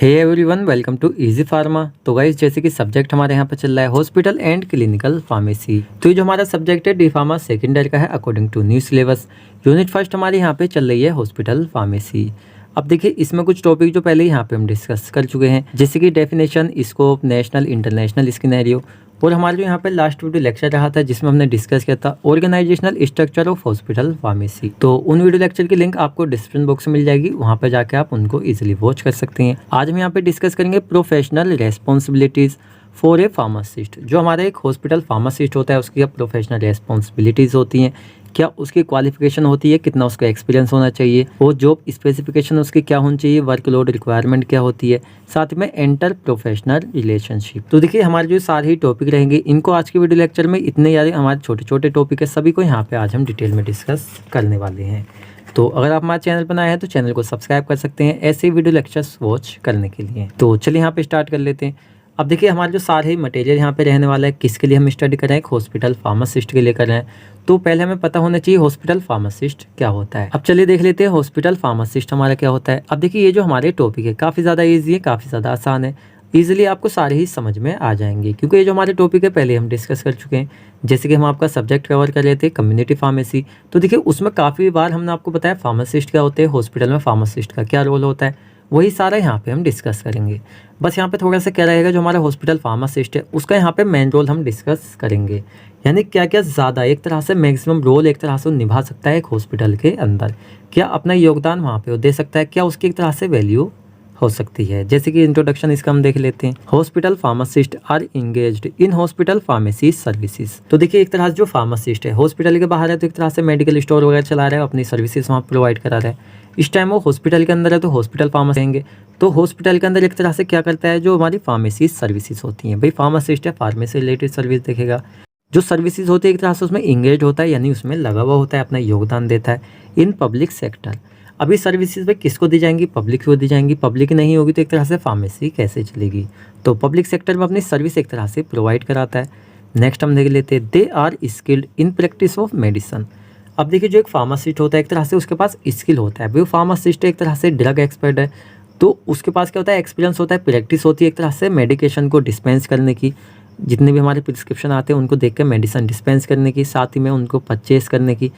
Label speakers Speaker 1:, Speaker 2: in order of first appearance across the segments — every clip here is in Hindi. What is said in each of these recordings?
Speaker 1: Hey everyone, welcome to Easy Pharma. तो गाइस, जैसे कि सब्जेक्ट हमारे यहाँ पे चल रहा है हॉस्पिटल एंड क्लिनिकल फार्मेसी। तो ये जो हमारा सब्जेक्ट है डी फार्मा सेकेंड ईयर का है according to new syllabus. Unit first हमारे यहाँ पे चल रही है हॉस्पिटल फार्मेसी। अब देखिए, इसमें कुछ टॉपिक जो पहले यहाँ पे हम डिस्कस कर चुके हैं, जैसे कि डेफिनेशन, स्कोप, नेशनल इंटरनेशनल स्किनेरियो। और हमारे जो यहाँ पे लास्ट वीडियो लेक्चर रहा था जिसमें हमने डिस्कस किया था organizational structure of hospital pharmacy. तो उन वीडियो लेक्चर की लिंक आपको डिस्क्रिप्शन बॉक्स में मिल जाएगी, वहाँ पे जाके आप उनको इजीली वॉच कर सकते हैं। आज हम यहाँ पे डिस्कस करेंगे professional responsibilities for a pharmacist. जो हमारा एक हॉस्पिटल फार्मासिस्ट होता है उसकी क्या प्रोफेशनल रेस्पॉन्सिबिलिटीज़ होती हैं, क्या उसकी क्वालिफिकेशन होती है, कितना उसका एक्सपीरियंस होना चाहिए, और जॉब स्पेसिफिकेशन उसकी क्या होनी चाहिए, वर्कलोड रिक्वायरमेंट क्या होती है, साथ में एंटर प्रोफेशनल रिलेशनशिप। तो देखिए, हमारे जो सारे ही टॉपिक रहेंगे इनको आज के वीडियो लेक्चर में, इतने सारे हमारे छोटे छोटे टॉपिक है, सभी को यहाँ पे आज हम डिटेल में डिस्कस करने वाले हैं। तो अगर आप हमारे चैनल पर नए हैं तो चैनल को सब्सक्राइब कर सकते हैं ऐसे ही वीडियो लेक्चर्स वॉच करने के लिए। तो चलिए यहाँ पे स्टार्ट कर लेते हैं। अब देखिए, हमारे जो सारे मटेरियल यहाँ पे रहने वाला है, किसके लिए हम स्टडी कर रहे हैं, एक हॉस्पिटल फार्मासिस्ट के लिए कर रहे हैं। तो पहले हमें पता होना चाहिए हॉस्पिटल फार्मासिस्ट क्या होता है। अब चलिए देख लेते हैं हॉस्पिटल फार्मासिस्ट हमारा क्या होता है। अब देखिए, ये जो हमारे टॉपिक है काफ़ी ज़्यादा ईजी है, काफ़ी ज़्यादा आसान है, ईजिली आपको सारे ही समझ में आ जाएंगे, क्योंकि ये जो हमारे टॉपिक है पहले हम डिस्कस कर चुके हैं। जैसे कि हम आपका सब्जेक्ट कवर कर रहे थे कम्युनिटी फार्मेसी, तो देखिए उसमें काफ़ी बार हमने आपको बताया फार्मासिस्ट क्या होते हैं, हॉस्पिटल में फार्मासिस्ट का क्या रोल होता है, वही सारा यहाँ पे हम डिस्कस करेंगे। बस यहाँ पे थोड़ा सा क्या रहेगा, जो हमारा हॉस्पिटल फार्मासिस्ट है उसका यहाँ पे मेन रोल हम डिस्कस करेंगे, यानी क्या क्या ज़्यादा एक तरह से मैक्सिमम रोल एक तरह से निभा सकता है एक हॉस्पिटल के अंदर, क्या अपना योगदान वहाँ पे वो दे सकता है, क्या उसकी एक तरह से वैल्यू हो सकती है। जैसे कि इंट्रोडक्शन इसका हम देख लेते हैं। Hospital pharmacist are engaged in hospital pharmacy services. तो देखिए, एक तरह से जो फार्मासिस्ट है हॉस्पिटल के बाहर है तो एक तरह से मेडिकल स्टोर वगैरह चला रहा है, अपनी सर्विसेज वहाँ प्रोवाइड करा रहा है। इस टाइम वो हॉस्पिटल के अंदर है तो हॉस्पिटल फार्मेसी कहेंगे। तो हॉस्पिटल के अंदर एक तरह से क्या करता है, जो हमारी फार्मेसी सर्विसेज होती हैं, भाई फार्मासिस्ट है फार्मेसी रिलेटेड सर्विस देखेगा। जो सर्विसेज होती है एक तरह से उसमें इंगेज होता है, यानी उसमें लगा हुआ होता है, अपना योगदान देता है इन पब्लिक सेक्टर। अभी सर्विसेज पे किसको दी जाएंगी, पब्लिक को दी जाएंगी। पब्लिक नहीं होगी तो एक तरह से फार्मेसी कैसे चलेगी, तो पब्लिक सेक्टर में अपनी सर्विस एक तरह से प्रोवाइड कराता है। नेक्स्ट हम देख लेते हैं, they are skilled in practice of medicine. अब देखिए, जो एक फार्मासिस्ट होता है एक तरह से उसके पास स्किल होता है, वो फार्मासिस्ट एक तरह से ड्रग एक्सपर्ट है, तो उसके पास क्या होता है, एक्सपीरियंस होता है, प्रैक्टिस होती है एक तरह से मेडिकेशन को डिस्पेंस करने की, जितने भी हमारे प्रिस्क्रिप्शन आते हैं उनको देख कर मेडिसिन डिस्पेंस करने की, साथ ही में उनको परचेस करने की।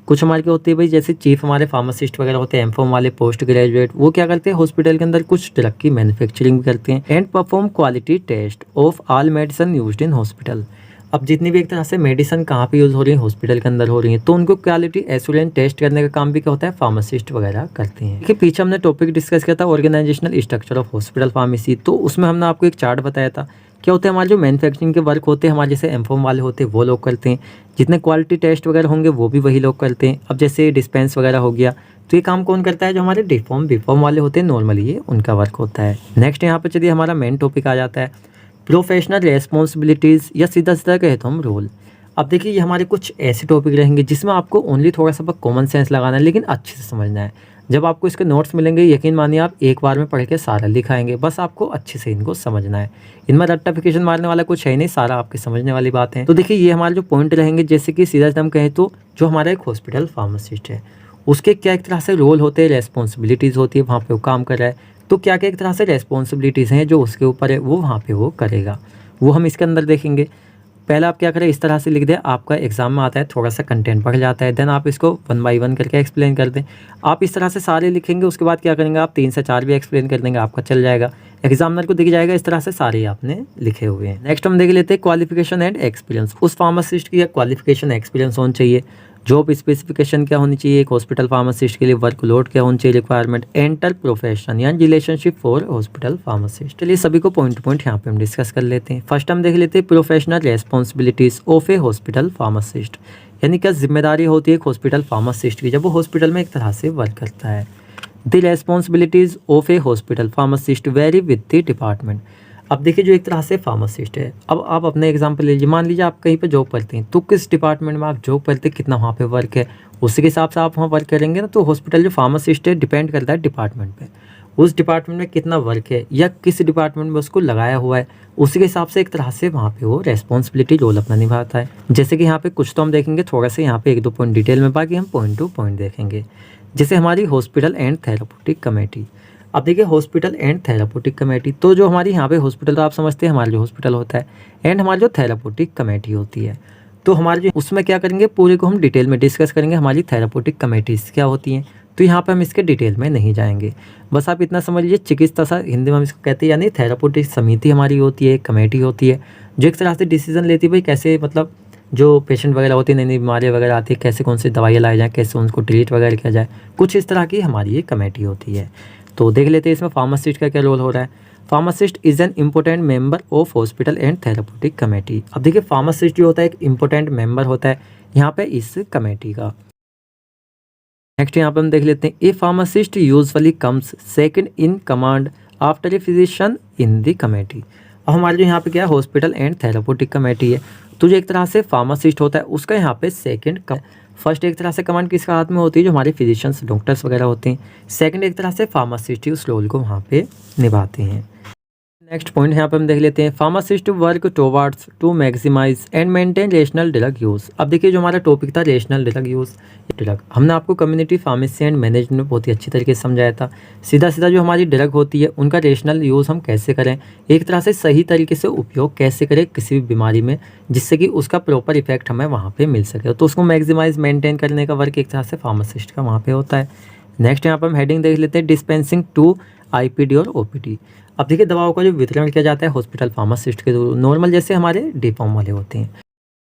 Speaker 1: कुछ हमारे क्या होते हैं भाई, जैसे चीफ हमारे फार्मासिस्ट वगैरह होते हैं, एमफॉर्म वाले पोस्ट ग्रेजुएट, वो क्या करते हैं हॉस्पिटल के अंदर कुछ ड्रग की मैन्युफैक्चरिंग भी करते हैं and perform quality test of all medicine used in hospital. अब जितनी भी एक तरह से मेडिसिन कहाँ पे यूज़ हो रही है, हॉस्पिटल के अंदर हो रही है, तो उनको क्वालिटी एश्योरेंस टेस्ट करने का काम भी क्या होता है, फार्मासिस्ट वगैरह करते हैं। देखिए, पीछे हमने टॉपिक डिस्कस किया था organizational structure of hospital pharmacy, तो उसमें हमने आपको एक चार्ट बताया था। क्या होता है, हमारे जो मैन्युफैक्चरिंग के वर्क होते हैं हमारे जैसे एमफॉर्म वाले होते हैं वो लोग करते हैं, जितने क्वालिटी टेस्ट वगैरह होंगे वो भी वही लोग करते हैं। अब जैसे डिस्पेंस वगैरह हो गया तो ये काम कौन करता है, जो हमारे डिफॉर्म बीफॉर्म वाले होते हैं, नॉर्मली ये उनका वर्क होता है। नेक्स्ट यहाँ पर चलिए हमारा मेन टॉपिक आ जाता है प्रोफेशनल रेस्पॉन्सिबिलिटीज़, या सीधा सीधा कहे तो हम रोल। अब देखिए, ये हमारे कुछ ऐसे टॉपिक रहेंगे जिसमें आपको ओनली थोड़ा सा कॉमन सेंस लगाना है, लेकिन अच्छे से समझना है। जब आपको इसके नोट्स मिलेंगे, यकीन मानिए आप एक बार में पढ़ के सारा लिखाएंगे, बस आपको अच्छे से इनको समझना है। इनमें रट्टाफिकेशन मारने वाला कुछ है ही नहीं, सारा आपके समझने वाली बात है। तो देखिए, ये हमारे जो पॉइंट रहेंगे, जैसे कि सीधा हम कहें तो जो हमारा एक हॉस्पिटल फार्मासिस्ट है उसके क्या एक तरह से रोल होते हैं, रेस्पॉन्सिबिलिटीज़ होती है, वहाँ पर वो काम कर रहा है, तो क्या क्या एक तरह से रेस्पॉन्सिबिलिटीज़ हैं जो उसके ऊपर है वो वहाँ पे वो करेगा, वो हम इसके अंदर देखेंगे। पहले आप क्या करें, इस तरह से लिख दें, आपका एग्जाम में आता है थोड़ा सा कंटेंट बढ़ जाता है, देन आप इसको 1 बाय 1 करके एक्सप्लेन कर दें। आप इस तरह से सारे लिखेंगे, उसके बाद क्या करेंगे, आप 3 से 4 भी एक्सप्लेन कर देंगे, आपका चल जाएगा, एग्जामिनर को दिख जाएगा इस तरह से सारे आपने लिखे हुए हैं। नेक्स्ट हम देख लेते हैं क्वालिफिकेशन एंड एक्सपीरियंस। उस फार्मासिस्ट की क्वालिफिकेशन एक्सपीरियंस होना चाहिए, जॉब स्पेसिफिकेशन क्या होनी चाहिए एक हॉस्पिटल फार्मासिस्ट के लिए, वर्कलोड क्या होनी चाहिए, रिक्वायरमेंट, एंटर प्रोफेशन या रिलेशनशिप फॉर हॉस्पिटल फार्मासिस्ट। चलिए सभी को पॉइंट टू पॉइंट यहाँ पे हम डिस्कस कर लेते हैं। फर्स्ट हम देख लेते हैं professional responsibilities of A hospital pharmacist, यानी क्या जिम्मेदारी होती है एक हॉस्पिटल फार्मासिस्ट की जब वो हॉस्पिटल में एक तरह से वर्क करता है। The responsibilities of A hospital pharmacist very with the department. अब देखिए, जो एक तरह से फार्मासिस्ट है, अब आप अपने एग्जाम्पल लीजिए, मान लीजिए आप कहीं पे जॉब करते हैं, तो किस डिपार्टमेंट में आप जॉब करते हैं, कितना वहाँ पे वर्क है, उसी के हिसाब से आप वहाँ वर्क करेंगे ना। तो हॉस्पिटल जो फार्मासिस्ट है डिपेंड करता है डिपार्टमेंट पे, उस डिपार्टमेंट में कितना वर्क है या किस डिपार्टमेंट में उसको लगाया हुआ है, उसी के हिसाब से एक तरह से वहाँ पे वो रेस्पॉन्सिबिलिटी रोल अपना निभाता है। जैसे कि यहाँ पे कुछ तो हम देखेंगे थोड़ा सा यहाँ पे 1-2 पॉइंट डिटेल में, बाकी हम पॉइंट टू पॉइंट देखेंगे। जैसे हमारी हॉस्पिटल एंड थेराप्यूटिक कमेटी। अब देखिए हॉस्पिटल एंड थेराप्यूटिक कमेटी, तो जो हमारी यहाँ पे हॉस्पिटल तो आप समझते हैं हमारा जो हॉस्पिटल होता है, एंड हमारी जो थेराप्यूटिक कमेटी होती है, तो हमारे जो उसमें क्या करेंगे, पूरे को हम डिटेल में डिस्कस करेंगे हमारी थेराप्यूटिक कमेटीज़ क्या होती हैं। तो यहाँ पे हम इसके डिटेल में नहीं जाएंगे, बस आप इतना समझ लीजिए चिकित्सा हिंदी में हम इसको कहते हैं, यानी थेराप्यूटिक समिति हमारी होती है, कमेटी होती है जो एक तरह से डिसीजन लेती है भाई कैसे, मतलब जो पेशेंट वगैरह होती है, नई नई बीमारियाँ वगैरह आती है, कैसे कौन सी दवाइयाँ लाई जाएँ, कैसे उनको ट्रीट वगैरह किया जाए, कुछ इस तरह की हमारी ये कमेटी होती है। तो देख लेते हैं इसमें फार्मासिस्ट का क्या रोल हो रहा है। Pharmacist is an important member of hospital and therapeutic committee. अब देखिए फार्मासिस्ट जो होता है एक इम्पोर्टेंट मेंबर होता है यहाँ पे इस कमेटी का। नेक्स्ट यहाँ पे हम देख लेते हैं, a pharmacist usually comes second in command after a physician in the committee. अब हमारे जो यहाँ पे क्या है, हॉस्पिटल एंड थेराप्यूटिक कमेटी है, तो जो एक तरह से फार्मासिस्ट होता है उसका यहाँ पे फर्स्ट एक तरह से कमांड किसका हाथ में होती है, जो हमारे फिजिशियंस डॉक्टर्स वगैरह होते हैं। सेकंड एक तरह से फार्मासिस्ट ही उस रोल को वहाँ पे निभाते हैं। नेक्स्ट पॉइंट यहाँ पे हम देख लेते हैं, pharmacist work towards to maximize and maintain rational drug use. अब देखिए जो हमारा टॉपिक था रेशनल ड्रग यूज़, ड्रग हमने आपको कम्युनिटी फार्मेसी एंड मैनेजमेंट में बहुत ही अच्छी तरीके से समझाया था। सीधा सीधा जो हमारी ड्रग होती है उनका रेशनल यूज़ हम कैसे करें, एक तरह से सही तरीके से उपयोग कैसे करें किसी भी बीमारी में, जिससे कि उसका प्रॉपर इफेक्ट हमें वहाँ पर मिल सके। तो उसको मैक्सिमाइज मेंटेन करने का वर्क एक तरह से फार्मासिस्ट का वहाँ पर होता है। नेक्स्ट यहाँ पर हम हेडिंग देख लेते हैं, डिस्पेंसिंग टू IPD और OPD। अब देखिए दवाओं का जो वितरण किया जाता है हॉस्पिटल फार्मासिस्ट के थ्रू, नॉर्मल जैसे हमारे डी-फार्म वाले होते हैं।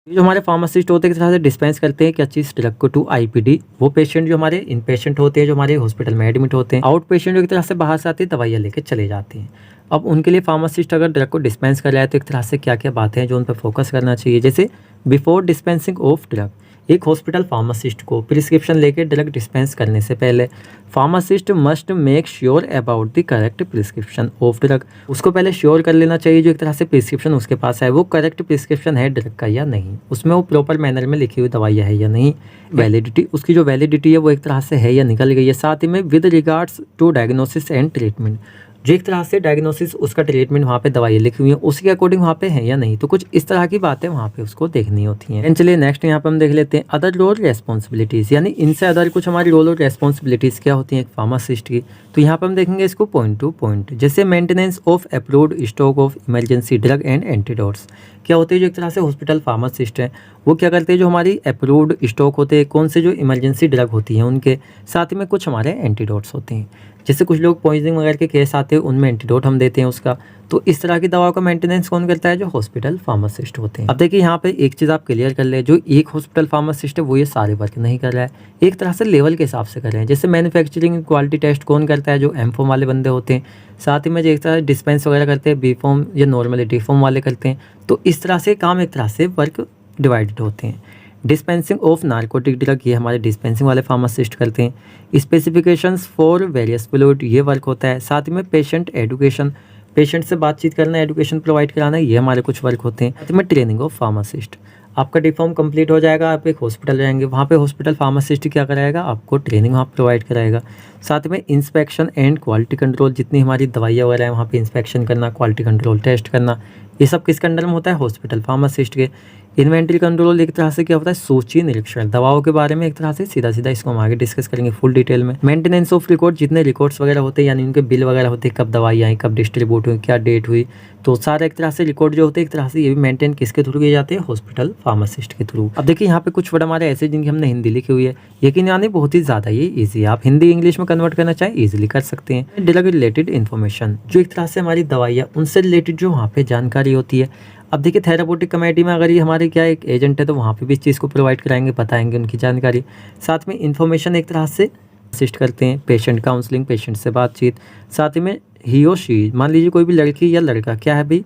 Speaker 1: ये जो हमारे फार्मासिस्ट होते हैं किस तरह से डिस्पेंस करते हैं क्या चीज़, ड्रग को टू IPD, वो पेशेंट जो हमारे इन पेशेंट होते हैं जो हमारे हॉस्पिटल में एडमिट होते हैं। आउट पेशेंट जो एक तरह से बाहर से आते हैं दवाइयाँ लेके चले जाते हैं। अब उनके लिए फार्मासिस्ट अगर ड्रग को डिस्पेंस कर रहा है तो एक तरह से क्या क्या बातें हैं जो उन पर फोकस करना चाहिए, जैसे बिफोर डिस्पेंसिंग ऑफ ड्रग, एक हॉस्पिटल फार्मासिस्ट को प्रिस्क्रिप्शन लेके ड्रग डिस्पेंस करने से पहले pharmacist must make sure about the correct prescription of drug, उसको पहले श्योर कर लेना चाहिए जो एक तरह से प्रिस्क्रिप्शन उसके पास है वो करेक्ट प्रिस्क्रिप्शन है ड्रग का या नहीं, उसमें वो प्रॉपर मैनर में लिखी हुई दवाइयाँ है या नहीं, वैलिडिटी उसकी जो वैलिडिटी है वो एक तरह से है या निकल गई है, साथ ही में with regards to diagnosis and treatment, जो एक तरह से डायग्नोसिस उसका ट्रीटमेंट वहाँ पे दवाइयाँ लिखी हुई हैं उसके अकॉर्डिंग वहाँ पे है या नहीं, तो कुछ इस तरह की बातें वहाँ पे उसको देखनी होती हैं। चलिए नेक्स्ट यहाँ पे हम देख लेते हैं अदर रोल रेस्पॉन्सिबिलिटीज़, यानी इनसे अदर कुछ हमारी रोल और रेस्पॉन्सिबिलिटीज़ क्या होती हैं एक फार्मासिस्ट की। तो यहाँ पर हम देखेंगे इसको पॉइंट टू पॉइंट, जैसे maintenance of approved stock of emergency drug and antidotes. क्या होते हैं जो एक तरह से हॉस्पिटल फार्मासिस्ट हैं वो क्या करते हैं, जो हमारी अप्रूव्ड स्टॉक होते हैं कौन से जो इमरजेंसी ड्रग होती हैं उनके, साथ ही में कुछ हमारे एंटीडोट्स होते हैं, जैसे कुछ लोग पॉइजनिंग वगैरह के केस आते हैं उनमें एंटीडोट हम देते हैं उसका। तो इस तरह की दवाओं का मेंटेनेंस कौन करता है, जो हॉस्पिटल फार्मासिस्ट होते हैं। अब देखिए यहाँ पे एक चीज़ आप क्लियर कर ले, जो एक हॉस्पिटल फार्मासिस्ट है वो ये सारे वर्क नहीं कर रहा है, एक तरह से लेवल के हिसाब से कर रहे हैं। जैसे मैन्युफैक्चरिंग क्वालिटी टेस्ट कौन करता है, जो M.Pharm वाले बंदे होते हैं, साथ ही में जो एक तरह डिस्पेंस वगैरह करते हैं B.Pharm या नॉर्मली D.Pharm वाले करते हैं। तो इस तरह से काम एक तरह से वर्क डिवाइडेड होते हैं। डिस्पेंसिंग ऑफ नारकोटिक ड्रग ये हमारे डिस्पेंसिंग वाले फार्मासिस्ट करते हैं। स्पेसिफिकेशंस फॉर वेरियस फ्लूइड ये वर्क होता है, साथ ही में पेशेंट एडुकेशन, पेशेंट से बातचीत करना, एडुकेशन प्रोवाइड कराना, ये हमारे कुछ वर्क होते हैं। साथ में ट्रेनिंग ऑफ फार्मासिस्ट, आपका डी-फार्म कंप्लीट हो जाएगा, आप एक हॉस्पिटल जाएंगे, वहाँ पे हॉस्पिटल फार्मासिस्ट क्या कराएगा, आपको ट्रेनिंग वहाँ प्रोवाइड कराएगा। साथ में इंस्पेक्शन एंड क्वालिटी कंट्रोल, जितनी हमारी दवाइयाँ वगैरह हैं वहाँ पे इंस्पेक्शन करना, क्वालिटी कंट्रोल टेस्ट करना, ये सब किसके अंडर में होता है, हॉस्पिटल फार्मासिस्ट के। इन्वेंट्री कंट्रोल एक तरह से क्या होता है, सूची निरीक्षण, दवाओं के बारे में एक तरह से सीधा सीधा इसको हम आगे डिस्कस करेंगे फुल डिटेल में। मेंटेनेंस ऑफ रिकॉर्ड, जितने रिकॉर्ड्स वगैरह होते हैं यानी उनके बिल वगैरह होते हैं, कब दवाई आई, कब डिस्ट्रीब्यूट हुई, क्या डेट हुई, तो सारे एक तरह से रिकॉर्ड जो होते हैं एक तरह से ये भी मेंटेन किसके थ्रू किए जाते हैं, हॉस्पिटल फार्मासिस्ट के थ्रू। अब देखिए यहाँ पे कुछ वर्ड हमारे ऐसे जिनकी हमने हिंदी लिखी हुई है, यकीन यानी बहुत ही ज़्यादा ये ईजी है, आप हिंदी इंग्लिश में कन्वर्ट करना चाहें ईजिली कर सकते हैं। ड्रग रिलेटेड इन्फॉर्मेशन, जो एक तरह से हमारी दवाइयाँ उनसे रिलेटेड जो वहाँ पे जानकारी होती है। अब देखिए थेराप्यूटिक कमेटी में अगर ये हमारे क्या एक एजेंट है तो वहाँ पे भी इस चीज़ को प्रोवाइड कराएंगे, बताएंगे उनकी जानकारी। साथ में इन्फॉर्मेशन एक तरह से असिस्ट करते हैं, पेशेंट काउंसलिंग, पेशेंट से बातचीत, साथ ही में ही और शी, मान लीजिए कोई भी लड़की या लड़का क्या है भाई,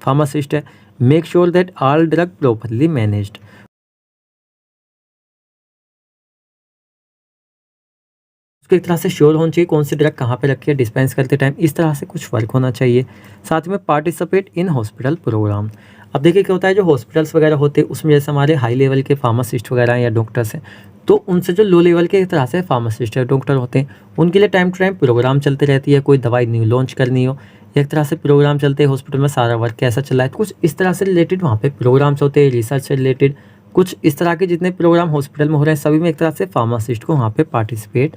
Speaker 1: फार्मासिस्ट है, make sure that all drug properly managed, उसको एक तरह से श्योर होना चाहिए कौन सी ड्रग कहाँ पे रखी है डिस्पेंस करते टाइम, इस तरह से कुछ वर्क होना चाहिए। साथ में पार्टिसिपेट इन हॉस्पिटल प्रोग्राम। अब देखिए क्या होता है, जो हॉस्पिटल्स वगैरह होते हैं उसमें जैसे हमारे हाई लेवल के फार्मासिस्ट वगैरह या डॉक्टर्स हैं, तो उनसे जो लो लेवल के एक तरह से फार्मासिस्ट या डॉक्टर होते हैं उनके लिए टाइम टू टाइम प्रोग्राम चलते रहती है, कोई दवाई न्यू लॉन्च करनी हो, एक तरह से प्रोग्राम चलते हैं हॉस्पिटल में, सारा वर्क कैसा चल रहा है, कुछ इस तरह से रिलेटेड वहाँ पे प्रोग्राम्स होते हैं, रिसर्च से रिलेटेड कुछ इस तरह के जितने प्रोग्राम हॉस्पिटल में हो रहे हैं सभी में एक तरह से फार्मासिस्ट को वहाँ पे पार्टिसिपेट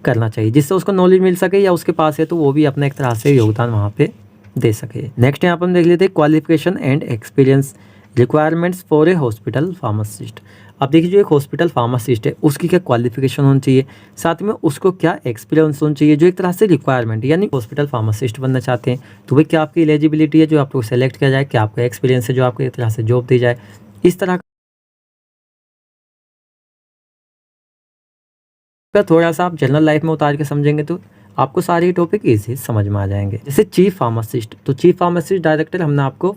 Speaker 1: करना चाहिए, जिससे उसको नॉलेज मिल सके, या उसके पास है तो वो भी अपना एक तरह से योगदान वहाँ पे दे सके। नेक्स्ट यहाँ पर हम देख लेते हैं qualification and experience requirements for a hospital pharmacist. अब देखिए जो एक हॉस्पिटल फार्मासिस्ट है उसकी क्या क्वालिफिकेशन होनी चाहिए, साथ में उसको क्या एक्सपीरियंस होना चाहिए, जो एक तरह से रिक्वायरमेंट, यानी हॉस्पिटल फार्मासिस्ट बनना चाहते हैं तो भाई क्या आपकी एलिजिबिलिटी है जो आपको सेलेक्ट किया जाए, क्या आपका एक्सपीरियंस है जो आपको एक तरह से जॉब दी जाए। इस तरह का थोड़ा सा आप जनरल लाइफ में उतार के समझेंगे तो आपको सारे टॉपिक इजी समझ में आ जाएंगे। जैसे चीफ फार्मासिस्ट, तो चीफ फार्मासिस्ट डायरेक्टर हमने आपको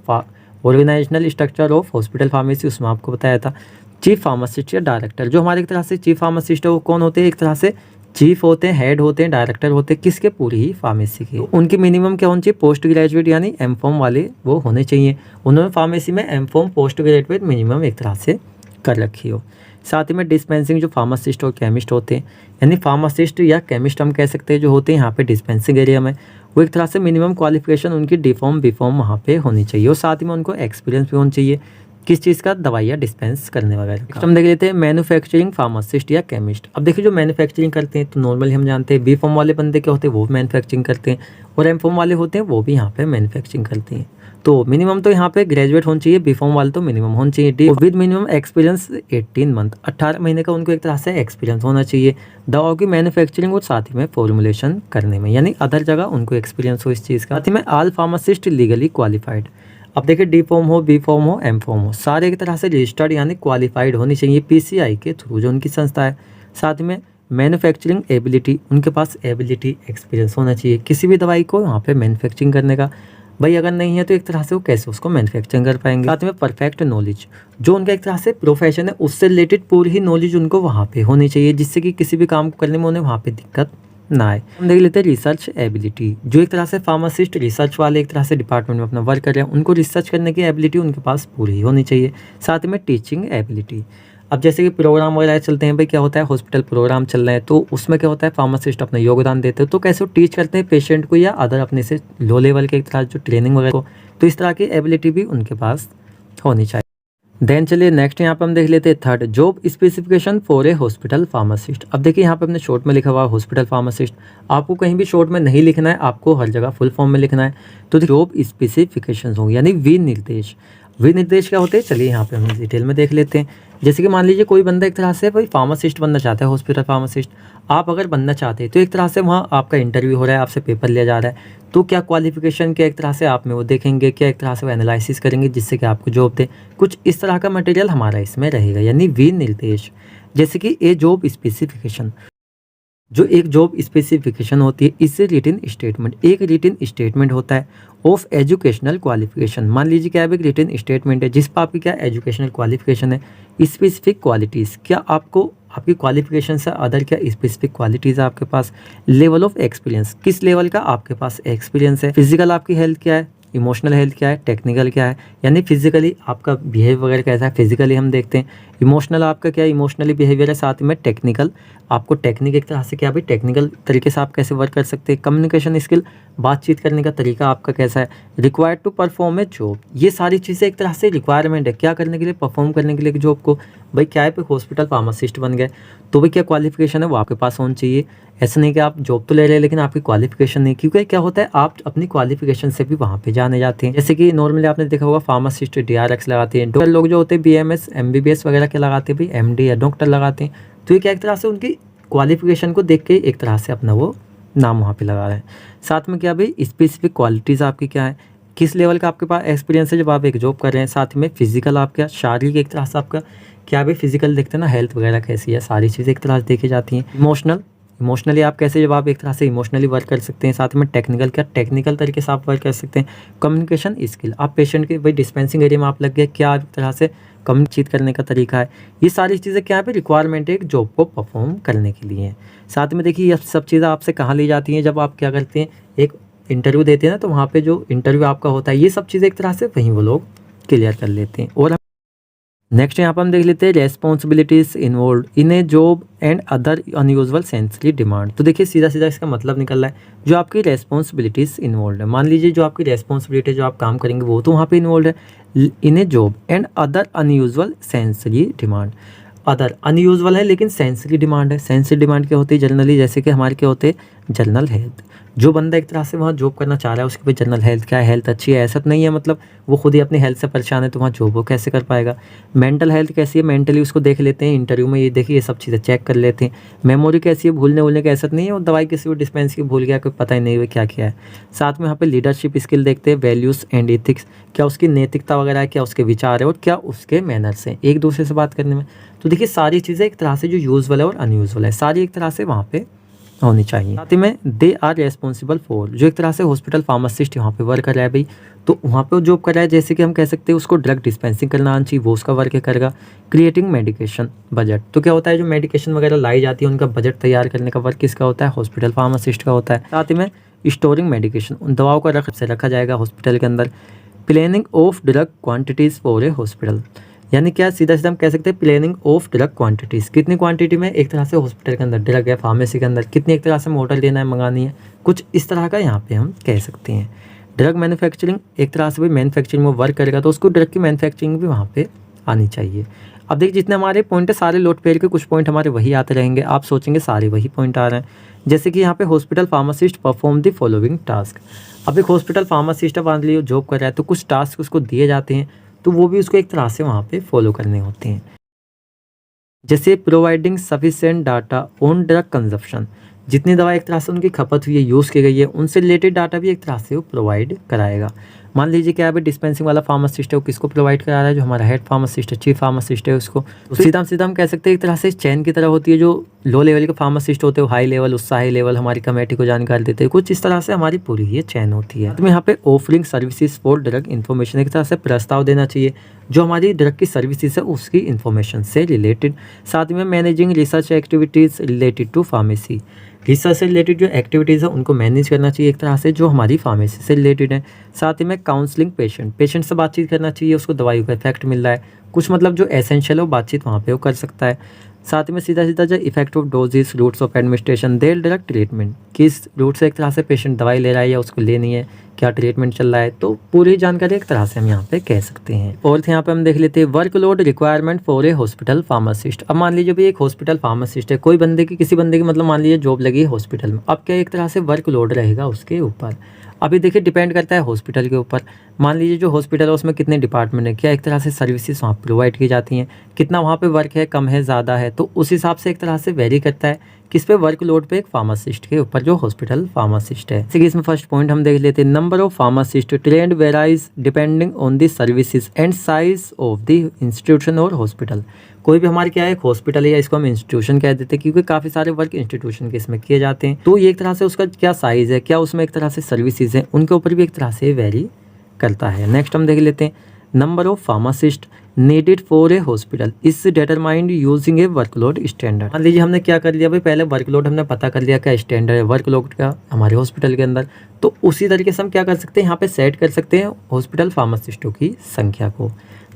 Speaker 1: organizational structure of hospital pharmacy उसमें आपको बताया था। चीफ फार्मासिस्ट या डायरेक्टर, जो हमारे एक तरह से चीफ फार्मासिस्ट है वो कौन होते हैं, एक तरह से चीफ होते हैं, हेड होते हैं, डायरेक्टर होते हैं किसके, पूरी ही फार्मेसी के। तो उनकी मिनिमम क्या होनी चाहिए, पोस्ट ग्रेजुएट यानी एमफॉर्म वाले वो होने चाहिए। उन्होंने फार्मेसी में एमफॉर्म पोस्ट ग्रेजुएट मिनिमम एक तरह से कर रखी हो। साथ ही में डिस्पेंसिंग जो फार्मासिस्ट और केमिस्ट होते हैं, यानी फार्मासिस्ट या केमिस्ट हम कह सकते हैं जो होते हैं यहाँ पे डिस्पेंसिंग एरिया में, वो एक तरह से मिनिमम क्वालिफिकेशन उनकी डी.फार्म बी.फार्म वहाँ पे होनी चाहिए, और साथ ही में उनको एक्सपीरियंस भी होना चाहिए किस चीज़ का, दवाइयाँ डिस्पेंस करने वगैरह। नेक्स्ट हम देख लेते हैं मैन्युफैक्चरिंग फार्मासिस्ट या केमिस्ट। अब देखिए जो मैन्युफैक्चरिंग करते हैं तो नॉर्मली हम जानते हैं बी.फार्म वाले बंदे क्या होते हैं वो मैन्युफैक्चरिंग करते हैं, और एम.फार्म वाले होते हैं वो भी यहाँ पे मैन्युफैक्चरिंग करते हैं। तो मिनिमम तो यहाँ पे ग्रेजुएट होना चाहिए, बी.फार्म वाले तो मिनिमम होना चाहिए D, with minimum experience 18 month, 18 महीने का उनको एक तरह से एक्सपीरियंस होना चाहिए दवाओं की मैन्युफैक्चरिंग और साथ ही में फॉर्मुलेशन करने में, यानी अदर जगह उनको एक्सपीरियंस हो इस चीज़ का। साथ ही में ऑल फार्मासिस्ट लीगली क्वालिफाइड। अब देखिए डी.फार्म हो, बी.फार्म हो, एम.फार्म हो, सारे एक तरह से रजिस्टर्ड यानी क्वालिफाइड होनी चाहिए पीसीआई के थ्रू जो उनकी संस्था है। साथ में मैन्युफैक्चरिंग एबिलिटी, उनके पास एबिलिटी एक्सपीरियंस होना चाहिए किसी भी दवाई को वहाँ पे मैन्युफैक्चरिंग करने का। भाई अगर नहीं है तो एक तरह से वो कैसे उसको मैन्युफैक्चरिंग कर पाएंगे। साथ में परफेक्ट नॉलेज, जो उनका एक तरह से प्रोफेशन है उससे रिलेटेड पूरी ही नॉलेज उनको वहाँ पे होनी चाहिए, जिससे कि किसी भी काम को करने में उन्हें वहाँ पे दिक्कत ना आए। हम देख लेते हैं रिसर्च एबिलिटी, जो एक तरह से फार्मासिस्ट रिसर्च वाले एक तरह से डिपार्टमेंट में अपना वर्क कर रहे हैं उनको रिसर्च करने की एबिलिटी उनके पास पूरी होनी चाहिए। साथ में टीचिंग एबिलिटी, अब जैसे कि प्रोग्राम वगैरह चलते हैं, भाई क्या होता है हॉस्पिटल प्रोग्राम चल रहे हैं तो उसमें क्या होता है फार्मासिस्ट अपना योगदान देते हैं, तो कैसे वो टीच करते हैं पेशेंट को या अदर अपने से लो लेवल के एक तरह जो ट्रेनिंग वगैरह को, तो इस तरह की एबिलिटी भी उनके पास होनी चाहिए। देन चलिए नेक्स्ट यहाँ पे हम देख लेते हैं third, job specification for a hospital pharmacist. अब देखिए यहाँ पे अपने शॉर्ट में लिखा हुआ है हॉस्पिटल फार्मासिस्ट, आपको कहीं भी शॉर्ट में नहीं लिखना है, आपको हर जगह फुल फॉर्म में लिखना है। तो जॉब स्पेसिफिकेशन होंगे यानी विनिर्देश। विनिर्देश क्या होते हैं चलिए यहाँ पे हम डिटेल में देख लेते हैं। जैसे कि मान लीजिए कोई बंदा एक तरह से भाई फार्मासिस्ट बनना चाहता है, हॉस्पिटल फार्मासिस्ट आप अगर बनना चाहते हैं तो एक तरह से वहाँ आपका इंटरव्यू हो रहा है, आपसे पेपर लिया जा रहा है, तो क्या क्वालिफिकेशन क्या एक तरह से आप में वो देखेंगे, क्या एक तरह से वो एनालिसिस करेंगे जिससे कि आपको जॉब दे, कुछ इस तरह का मटेरियल हमारा इसमें रहेगा, यानी विनिर्देश। जैसे कि ए जॉब स्पेसिफिकेशन, जो एक जॉब स्पेसिफिकेशन होती है इससे रिटन स्टेटमेंट, एक रिटन स्टेटमेंट होता है ऑफ एजुकेशनल क्वालिफिकेशन। मान लीजिए क्या है एक रिटन स्टेटमेंट है जिस पर आपकी क्या एजुकेशनल क्वालिफिकेशन है, स्पेसिफिक क्वालिटीज़, क्या आपको आपकी क्वालिफिकेशन से अदर क्या स्पेसिफिक क्वालिटीज़ है आपके पास, लेवल ऑफ एक्सपीरियंस, किस लेवल का आपके पास एक्सपीरियंस है, फिजिकल आपकी हेल्थ क्या है, इमोशनल हेल्थ क्या है, टेक्निकल क्या है, यानी फिजिकली आपका बिहेव वगैरह कैसा है, फिजिकली हम देखते हैं, इमोशनल आपका क्या है, इमोशनली बिहेवियर है, साथ में टेक्निकल आपको टेक्निक एक तरह से क्या भाई टेक्निकल तरीके से आप कैसे वर्क कर सकते हैं, कम्युनिकेशन स्किल बातचीत करने का तरीका आपका कैसा है, required to perform a job, ये सारी चीज़ें एक तरह से रिक्वायरमेंट है क्या करने के लिए, परफॉर्म करने के लिए जॉब को। भाई क्या है पे हॉस्पिटल फार्मासिस्ट बन गए तो भाई क्या क्वालिफिकेशन है वो आपके पास होनी चाहिए। ऐसा नहीं कि आप जॉब तो ले रहे हैं लेकिन आपकी क्वालिफिकेशन नहीं, क्योंकि क्या होता है आप अपनी क्वालिफिकेशन से भी वहाँ पे जाने जाते हैं। जैसे कि नॉर्मली आपने देखा होगा फार्मासिस्ट DRX लगाते हैं, डॉक्टर लोग जो होते हैं BMS MBBS वगैरह के लगाते हैं, भाई MD या डॉक्टर लगाते हैं, तो ये क्या एक तरह से उनकी क्वालिफिकेशन को देख के एक तरह से अपना वो नाम वहाँ पे लगा रहे हैं। साथ में क्या भाई स्पेसिफिक क्वालिटीज़ आपकी क्या है, किस लेवल का आपके पास एक्सपीरियंस है जब आप एक जॉब कर रहे हैं। साथ में फिजिकल आप क्या शारीरिक एक तरह से आपका क्या भाई फिजिकल देखते हैं ना, हेल्थ वगैरह कैसी है, सारी चीज़ें एक तरह से देखी जाती हैं। इमोशनली आप कैसे जब आप एक तरह से इमोशनली वर्क कर सकते हैं। साथ में टेक्निकल क्या टेक्निकल तरीके से आप वर्क कर सकते हैं। कम्युनिकेशन स्किल आप पेशेंट के भाई डिस्पेंसिंग एरिया में आप लग गए, क्या एक तरह से कम्युनिकेट करने का तरीका है, ये सारी चीज़ें क्या है रिक्वायरमेंट है एक जॉब को परफॉर्म करने के लिए। साथ में देखिए ये सब चीज़ें आपसे कहाँ ली जाती हैं, जब आप क्या करते हैं एक इंटरव्यू देते हैं ना, तो वहाँ पे जो इंटरव्यू आपका होता है ये सब चीज़ें एक तरह से वहीं वो लोग क्लियर कर लेते हैं। और नेक्स्ट यहाँ पर हम देख लेते हैं responsibilities involve in a job and other unusual sensory demand. तो देखिए सीधा सीधा इसका मतलब निकल रहा है जो आपकी रेस्पॉन्सिबिलिटीज इन्वॉल्व है, मान लीजिए जो आपकी रेस्पॉन्सिबिलिटी जो आप काम करेंगे वो तो वहाँ पे इन्वॉल्व है in a job and other unusual sensory demand. Other unusual है लेकिन सेंसरी डिमांड है। सेंसरी डिमांड क्या होती है जनरली, जैसे कि हमारे क्या होते हैं जनरल हेल्थ। जो बंदा एक तरह से वहाँ जॉब करना चाह रहा है उसके पे जनरल हेल्थ क्या है, हेल्थ अच्छी है, ऐसा तो नहीं है मतलब वो खुद ही अपनी हेल्थ से परेशान है तो वहाँ जॉब वो कैसे कर पाएगा। मेंटल हेल्थ कैसी है, मेंटली उसको देख लेते हैं इंटरव्यू में, ये देखिए ये सब चीज़ें चेक कर लेते हैं। मेमोरी कैसी है, भूलने वूलने का ऐसा तो नहीं है वो दवाई किसी को डिस्पेंस की भूल गया, कोई पता ही नहीं हुआ क्या क्या है। साथ में यहाँ पे लीडरशिप स्किल देखते हैं, वैल्यूज़ एंड एथिक्स, क्या उसकी नैतिकता वगैरह है, क्या उसके विचार है और क्या उसके मैनर्स हैं एक दूसरे से बात करने में। तो देखिए सारी चीज़ें एक तरह से जो यूजुअल है और अनयूजुअल है सारी एक तरह से वहाँ पे होनी चाहिए। साथ ही में दे आर रेस्पॉन्सिबल फॉर, जो एक तरह से हॉस्पिटल फार्मासिस्ट यहाँ पे वर्क कर रहा है भाई, तो वहाँ पे वो जॉब कर रहा है, जैसे कि हम कह सकते हैं उसको ड्रग डिस्पेंसिंग करना आना चाहिए, वो उसका वर्क करेगा। क्रिएटिंग मेडिकेशन बजट, तो क्या होता है जो मेडिकेशन वगैरह लाई जाती है उनका बजट तैयार करने का वर्क किसका होता है, हॉस्पिटल फार्मासिस्ट का होता है। साथ ही में स्टोरिंग मेडिकेशन, उन दवाओं का रखा जाएगा हॉस्पिटल के अंदर। Planning of drug quantities for a hospital, यानी क्या सीधा सीधा हम कह सकते हैं प्लानिंग ऑफ ड्रग क्वांटिटीज़, कितनी क्वांटिटी में एक तरह से हॉस्पिटल के अंदर ड्रग है, फार्मेसी के अंदर कितनी एक तरह से मोटर लेना है, मंगानी है, कुछ इस तरह का यहाँ पे हम कह सकते हैं। ड्रग मैन्युफैक्चरिंग, एक तरह से भी मैन्युफैक्चरिंग में वर्क करेगा तो उसको ड्रग की मैन्युफैक्चरिंग भी वहाँ पे आनी चाहिए। अब देखिए जितने हमारे पॉइंट है सारे लोट पेयर के कुछ पॉइंट हमारे वही आते रहेंगे, आप सोचेंगे सारे वही पॉइंट आ रहे हैं। जैसे कि यहाँ पे hospital pharmacist perform the following task, अब एक हॉस्पिटल फार्मासिस्ट मान लीजिए जॉब कर रहा है तो कुछ टास्क उसको दिए जाते हैं तो वो भी उसको एक तरह से वहाँ पे फॉलो करने होते हैं। जैसे providing sufficient data on drug consumption, जितनी दवा एक तरह से उनकी खपत हुई है, यूज़ की गई है, उनसे रिलेटेड डाटा भी एक तरह से वो प्रोवाइड कराएगा। मान लीजिए कि अभी डिस्पेंसिंग वाला फार्मासिस्ट है वो किसको प्रोवाइड करा रहा है, जो हमारा हेड फार्मासिस्ट है, चीफ फार्मासिस्ट है उसको। तो सीधा सीधा हम कह सकते हैं एक तरह से चैन की तरह होती है, जो लो लेवल के फार्मासिस्ट होते हैं वो हाई लेवल, उससे हाई लेवल हमारी कमेटी को जानकारी देते हैं, कुछ इस तरह से हमारी पूरी ये चैन होती है। तो यहाँ पे offering services for drug information, एक तरह से प्रस्ताव देना चाहिए जो हमारी ड्रग की सर्विसेज है उसकी इन्फॉर्मेशन से रिलेटेड। साथ में managing research activities related to pharmacy, research से रिलेटेड जो एक्टिविटीज़ है उनको मैनेज करना चाहिए एक तरह से जो हमारी फार्मेसी से रिलेटेड है। साथ ही में काउंसलिंग पेशेंट से बातचीत करना चाहिए, उसको दवाइयों का इफेक्ट मिल रहा है, कुछ मतलब जो एसेंशियल है वो बातचीत वहाँ पे वो कर सकता है। साथ में सीधा सीधा जो effective doses, routes of administration, their drug treatment, किस रूट से एक तरह से पेशेंट दवाई ले रहा है या उसको लेनी है, क्या ट्रीटमेंट चल रहा है, तो पूरी जानकारी एक तरह से हम यहाँ पे कह सकते हैं। और यहाँ पे हम देख लेते हैं workload requirement for a hospital pharmacist. अब मान लीजिए भी एक हॉस्पिटल फार्मासिस्ट है, कोई बंदे की किसी बंदे की मतलब मान लीजिए जॉब लगी है हॉस्पिटल में, अब क्या एक तरह से वर्कलोड रहेगा उसके ऊपर। अभी देखिए डिपेंड करता है हॉस्पिटल के ऊपर, मान लीजिए जो हॉस्पिटल है उसमें कितने डिपार्टमेंट है, क्या एक तरह से सर्विसेज वहाँ प्रोवाइड की जाती हैं, कितना वहाँ पे वर्क है, कम है, ज़्यादा है, तो उस हिसाब से एक तरह से वेरी करता है किस पे, वर्कलोड पे एक फार्मासिस्ट के ऊपर जो हॉस्पिटल फार्मासिस्ट है। जैसे कि इसमें फर्स्ट पॉइंट हम देख लेते हैं, number of pharmacist trend varies depending on the services and size of the institution और हॉस्पिटल। कोई भी हमारे क्या है एक हॉस्पिटल है या इसको हम इंस्टीट्यूशन कह देते हैं क्योंकि काफ़ी सारे वर्क इंस्टीट्यूशन के इसमें किए जाते हैं, तो ये एक तरह से उसका क्या साइज़ है, क्या उसमें एक तरह से सर्विसेज है, उनके ऊपर भी एक तरह से वेरी करता है। नेक्स्ट हम देख लेते हैं, number of pharmacist needed for a hospital is determined using A workload standard. मान लीजिए हमने क्या कर लिया भाई, पहले वर्कलोड हमने पता कर लिया क्या स्टैंडर्ड है वर्कलोड का हमारे हॉस्पिटल के अंदर, तो उसी तरीके से हम क्या कर सकते हैं यहाँ पे सेट कर सकते हैं हॉस्पिटल फार्मासिस्टों की संख्या को।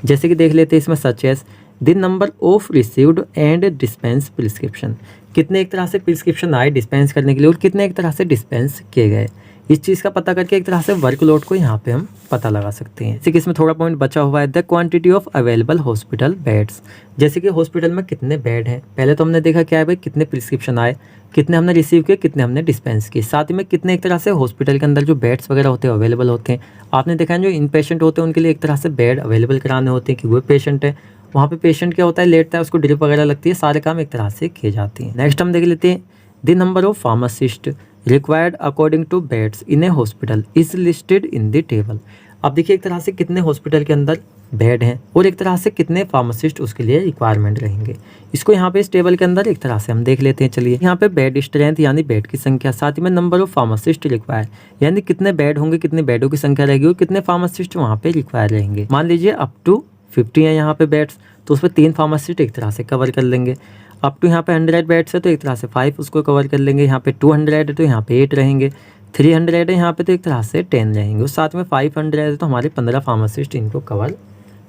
Speaker 1: जैसे कि देख लेते हैं इसमें such as the number of received and dispense prescription, कितने एक तरह से प्रिस्क्रिप्शन आए डिस्पेंस करने के लिए और कितने एक तरह से डिस्पेंस किए गए, इस चीज़ का पता करके एक तरह से वर्कलोड को यहाँ पे हम पता लगा सकते हैं। जैसे कि इसमें थोड़ा पॉइंट बचा हुआ है, the quantity of available hospital beds, जैसे कि हॉस्पिटल में कितने बेड हैं, पहले तो हमने देखा क्या है भाई कितने प्रिस्क्रिप्शन आए, कितने हमने रिसीव किए, कितने हमने डिस्पेंस किए, साथ ही में कितने एक तरह से हॉस्पिटल के अंदर जो बेड्स वगैरह होते हैं अवेलेबल होते हैं। आपने देखा है जो इन पेशेंट होते हैं उनके लिए एक तरह से बेड अवेलेबल कराने होते हैं कि वो पेशेंट है वहाँ पे पेशेंट क्या होता है लेटता है, उसको ड्रिप वगैरह लगती है, सारे काम एक तरह से किए जाते हैं। नेक्स्ट हम देख लेते हैं, the number of pharmacist required according to beds in A hospital is listed in the table. अब देखिए एक तरह से कितने हॉस्पिटल के अंदर बेड हैं और एक तरह से कितने फार्मासिस्ट उसके लिए रिक्वायरमेंट रहेंगे, इसको यहाँ पे इस टेबल के अंदर एक तरह से हम देख लेते हैं। चलिए यहाँ पे बेड स्ट्रेंथ यानी बेड की संख्या, साथ ही में नंबर ऑफ फार्मासिस्ट रिक्वायर यानी कितने बेड होंगे, कितने बेडों की संख्या रहेगी और कितने फार्मासिस्ट वहाँ पे रिक्वायर रहेंगे। मान लीजिए अप टू 50 है यहाँ पे बेड्स, तो उसमें 3 फार्मासिस्ट एक तरह से कवर कर लेंगे। अप टू यहाँ पे 100 बेड्स है तो एक तरह से 5 उसको कवर कर लेंगे। यहाँ पे 200 है तो यहाँ पे 8 रहेंगे। 300 है यहाँ पे तो एक तरह से 10 रहेंगे और साथ में 500 है तो हमारे 15 फार्मासिस्ट इनको कवर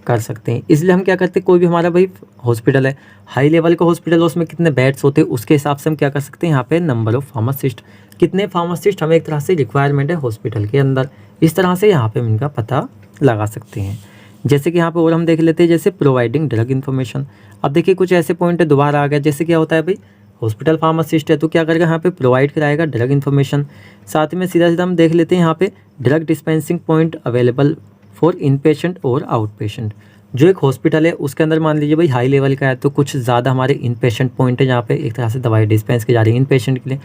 Speaker 1: कर सकते हैं। इसलिए हम क्या करते हैं, कोई भी हमारा भाई हॉस्पिटल है हाई लेवल का हॉस्पिटल है उसमें कितने बेड्स होते हैं उसके हिसाब से हम क्या कर सकते हैं, यहाँ पे नंबर ऑफ फार्मासिस्ट, कितने फार्मासिस्ट हमें एक तरह से रिक्वायरमेंट है हॉस्पिटल के अंदर, इस तरह से यहाँ पे हम इनका पता लगा सकते हैं। जैसे कि यहाँ पे और हम देख लेते हैं, जैसे प्रोवाइडिंग ड्रग इन्फॉर्मेशन। अब देखिए कुछ ऐसे पॉइंट दोबारा आ गया, जैसे क्या होता है भाई, हॉस्पिटल फार्मासिस्ट है तो क्या करेगा यहाँ पे प्रोवाइड कराएगा ड्रग इन्फॉर्मेशन। साथ में सीधा सीधा हम देख लेते हैं यहाँ पे drug dispensing point available for in patient और आउट पेशेंट। जो एक हॉस्पिटल है उसके अंदर मान लीजिए भाई हाई लेवल का है तो कुछ ज़्यादा हमारे इन पेशेंट पॉइंट है जहाँ पे एक तरह से दवाई डिस्पेंस की जा रही है इन पेशेंट के लिए।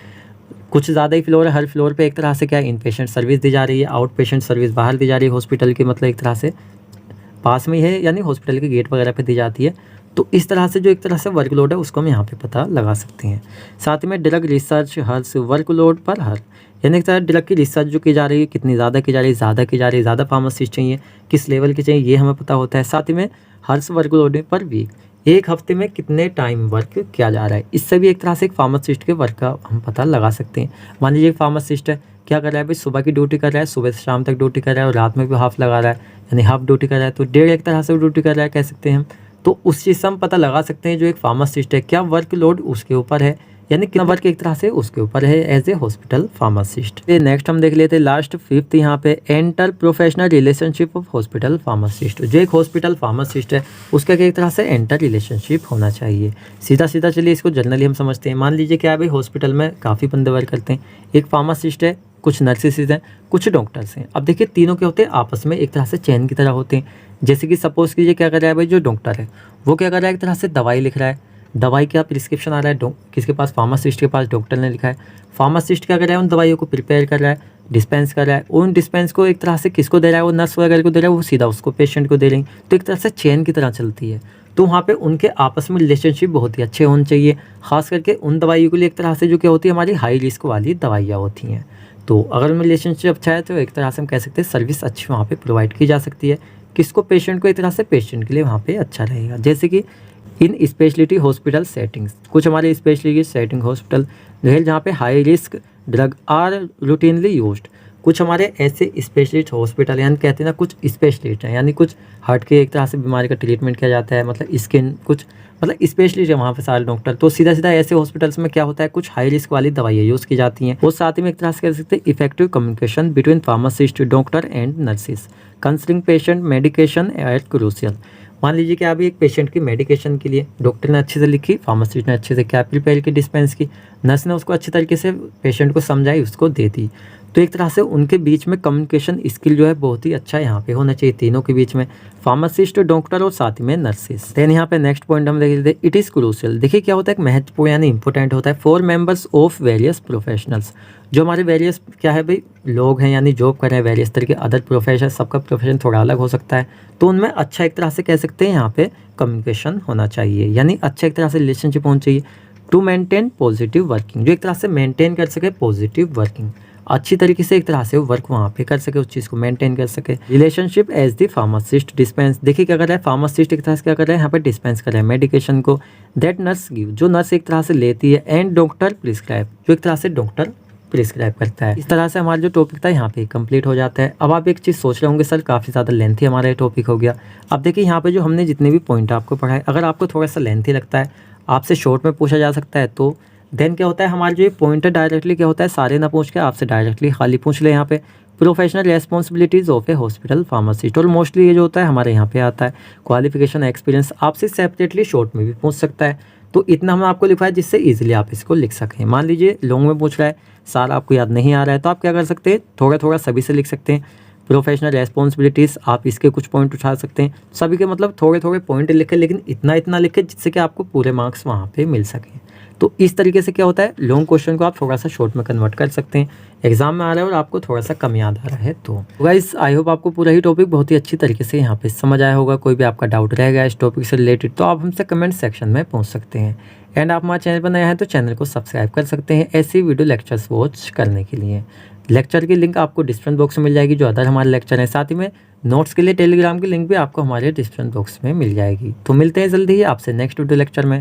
Speaker 1: कुछ ज़्यादा ही फ्लोर है, हर फ्लोर पे एक तरह से क्या है इन पेशेंट सर्विस दी जा रही है, आउट पेशेंट सर्विस बाहर दी जा रही है हॉस्पिटल के, मतलब एक तरह से पास में ही है, यानी हॉस्पिटल के गेट वगैरह पे दी जाती है। तो इस तरह से जो एक तरह से वर्कलोड है उसको हम यहाँ पे पता लगा सकते हैं। साथ में ड्रग रिसर्च हर्स वर्कलोड पर हर, यानी एक तरह ड्रग की रिसर्च जो की जा रही है कितनी ज़्यादा की जा रही है, ज़्यादा फार्मासिस्ट चाहिए, किस लेवल की चाहिए, ये हमें पता होता है। साथ ही में हर्स वर्कलोड पर वीक, एक हफ्ते में कितने टाइम वर्क किया जा रहा है, इससे भी एक तरह से एक फार्मासिस्ट के वर्क का हम पता लगा सकते हैं। मान लीजिए एक फार्मासिस्ट है, क्या कर रहा है भाई, सुबह की ड्यूटी कर रहा है, सुबह से शाम तक ड्यूटी कर रहा है और रात में भी हाफ लगा रहा है, यानी हाफ ड्यूटी कर रहा है, तो डेढ़ एक तरह से ड्यूटी कर रहा है कह सकते हैं हम। तो उस चीज़ से हम पता लगा सकते हैं जो एक फार्मासिस्ट है क्या वर्कलोड उसके ऊपर है, यानी कितना वर्क एक तरह से उसके ऊपर है as a hospital pharmacist. Next हम देख लेते हैं लास्ट फिफ्थ यहाँ पे inter professional relationship of hospital pharmacist. जो एक हॉस्पिटल फार्मासिस्ट है उसका एक तरह से एंटर रिलेशनशिप होना चाहिए। सीधा सीधा चलिए इसको जनरली हम समझते हैं। मान लीजिए क्या है भाई, हॉस्पिटल में काफ़ी बंदे वर्क करते हैं, एक फार्मासिस्ट है, कुछ नर्सेस हैं, कुछ डॉक्टर्स हैं। अब देखिए तीनों क्या होते हैं, आपस में एक तरह से चैन की तरह होते हैं। जैसे कि सपोज कीजिए क्या कर रहा है भाई, जो डॉक्टर है वो क्या कर रहा है, एक तरह से दवाई लिख रहा है, दवाई का प्रिस्क्रिप्शन आ रहा है किसके पास, फार्मासिस्ट के पास, डॉक्टर ने लिखा है। फार्मासिस्ट क्या कर रहा है, उन दवाइयों को प्रिपेयर कर रहा है, डिस्पेंस कर रहा है, उन डिस्पेंस को एक तरह से किसको दे रहा है, वो नर्स वगैरह को दे रहा है, वो सीधा उसको पेशेंट को दे रही। तो एक तरह से चेन की तरह चलती है। तो वहाँ पे उनके आपस में रिलेशनशिप बहुत ही अच्छे होने चाहिए, खास करके उन दवाइयों के लिए एक तरह से जो क्या होती है हमारी हाई रिस्क वाली दवाइयाँ होती हैं। तो अगर उनमें रिलेशनशिप अच्छा है तो एक तरह से हम कह सकते हैं सर्विस अच्छी वहाँ पे प्रोवाइड की जा सकती है। किसको, पेशेंट को, एक तरह से पेशेंट के लिए वहाँ पे अच्छा रहेगा। जैसे कि इन स्पेशलिटी हॉस्पिटल सेटिंग्स, कुछ हमारे स्पेशलिटी सेटिंग हॉस्पिटल जो है जहाँ पे high risk drug are routinely used. कुछ हमारे ऐसे स्पेशलिस्ट हॉस्पिटल, यानी कहते हैं ना कुछ स्पेशलिस्ट हैं, यानी कुछ हार्ट के एक तरह से बीमारी का ट्रीटमेंट किया जाता है, मतलब स्किन, कुछ मतलब स्पेशलिस्ट है वहाँ पे सारे डॉक्टर। तो सीधा सीधा ऐसे हॉस्पिटल्स में क्या होता है, कुछ हाई रिस्क वाली दवाइयाँ यूज़ की जाती हैं। और साथ ही में एक तरह से कह सकते हैं effective communication between pharmacist, doctor and nurses concerning patient medication at crucial. मान लीजिए कि अभी एक पेशेंट की मेडिकेशन के लिए डॉक्टर ने अच्छे से लिखी, फार्मासिस्ट ने अच्छे से क्या प्रिपेयर की, डिस्पेंस की, नर्स ने उसको अच्छी तरीके से पेशेंट को समझाई, उसको दे दी। तो एक तरह से उनके बीच में कम्युनिकेशन स्किल जो है बहुत ही अच्छा यहाँ पे होना चाहिए तीनों के बीच में, फार्मासिस्ट, डॉक्टर और साथ ही में नर्सेस। देन यहाँ पे नेक्स्ट पॉइंट हम देख लेते हैं, इट इज़ क्रूशियल। देखिए क्या होता है, महत्वपूर्ण यानी इंपॉर्टेंट होता है for members of various professionals. जो हमारे वेरियस क्या है भाई, लोग हैं, यानी जॉब कर रहे हैं वेरियस तरह के अदर प्रोफेशन, सबका प्रोफेशन थोड़ा अलग हो सकता है, तो उनमें अच्छा एक तरह से कह सकते हैं यहाँ पे कम्युनिकेशन होना चाहिए, यानी अच्छा एक तरह से रिलेशनशिप होना चाहिए टू मेंटेन पॉजिटिव वर्किंग। जो एक तरह से मेंटेन कर सके पॉजिटिव वर्किंग, अच्छी तरीके से एक तरह से वर्क वहाँ पे कर सके, उस चीज़ को मेंटेन कर सके। Relationship as the pharmacist dispense. देखिए क्या कर रहा है, फार्मासिस्ट एक तरह से क्या कर रहा है, यहाँ पे डिस्पेंस कर रहा है मेडिकेशन को, दैट नर्स गिव, जो नर्स एक तरह से लेती है, एंड डॉक्टर प्रिस्क्राइब, जो एक तरह से डॉक्टर प्रिस्क्राइब करता है। इस तरह से हमारा जो टॉपिक था यहाँ पे कंप्लीट हो जाता है। अब आप एक चीज़ सोच रहे होंगे सर काफ़ी ज़्यादा लेंथी हमारा ये टॉपिक हो गया। अब देखिए यहाँ पे जो हमने जितने भी पॉइंट आपको पढ़ाए, अगर आपको थोड़ा सा लेंथी लगता है, आपसे शॉर्ट में पूछा जा सकता है, तो देन क्या होता है, हमारे जो ये पॉइंट है डायरेक्टली क्या होता है, सारे ना पूछ के आपसे डायरेक्टली खाली पूछ ले। यहाँ पे professional responsibilities of A hospital pharmacist, और मोस्टली ये जो होता है हमारे यहाँ पे आता है क्वालिफिकेशन, एक्सपीरियंस, आपसे सेपरेटली शॉर्ट में भी पूछ सकता है। तो इतना हमने आपको लिखा है जिससे इजीली आप इसको लिख सकें। मान लीजिए लॉन्ग में पूछ रहा है, सारा आपको याद नहीं आ रहा है, तो आप क्या कर सकते हैं, थोड़ा थोड़ा सभी से लिख सकते हैं। प्रोफेशनल रेस्पॉन्सिबिलिटीज़, आप इसके कुछ पॉइंट उठा सकते हैं, सभी के मतलब थोड़े थोड़े पॉइंट लिखें, लेकिन इतना इतना लिखें जिससे कि आपको पूरे मार्क्स वहाँ पे मिल सकें। तो इस तरीके से क्या होता है, लॉन्ग क्वेश्चन को आप थोड़ा सा शॉर्ट में कन्वर्ट कर सकते हैं, एग्जाम में आ रहा है और आपको थोड़ा सा कम याद आ रहा है। तो गाइस आई होप आपको पूरा ही टॉपिक बहुत ही अच्छी तरीके से यहाँ पे समझ आया होगा। कोई भी आपका डाउट रहेगा इस टॉपिक से रिलेटेड तो आप हमसे कमेंट सेक्शन में पूछ सकते हैं। एंड आप हमारे चैनल पर नए हैं तो चैनल को सब्सक्राइब कर सकते हैं ऐसी वीडियो लेक्चर्स वॉच करने के लिए। लेक्चर की लिंक आपको डिस्क्रिप्शन बॉक्स में मिल जाएगी जो अदर हमारे लेक्चर हैं, साथ ही में नोट्स के लिए टेलीग्राम की लिंक भी आपको हमारे डिस्क्रिप्शन बॉक्स में मिल जाएगी। तो मिलते हैं जल्दी ही आपसे नेक्स्ट वीडियो लेक्चर में।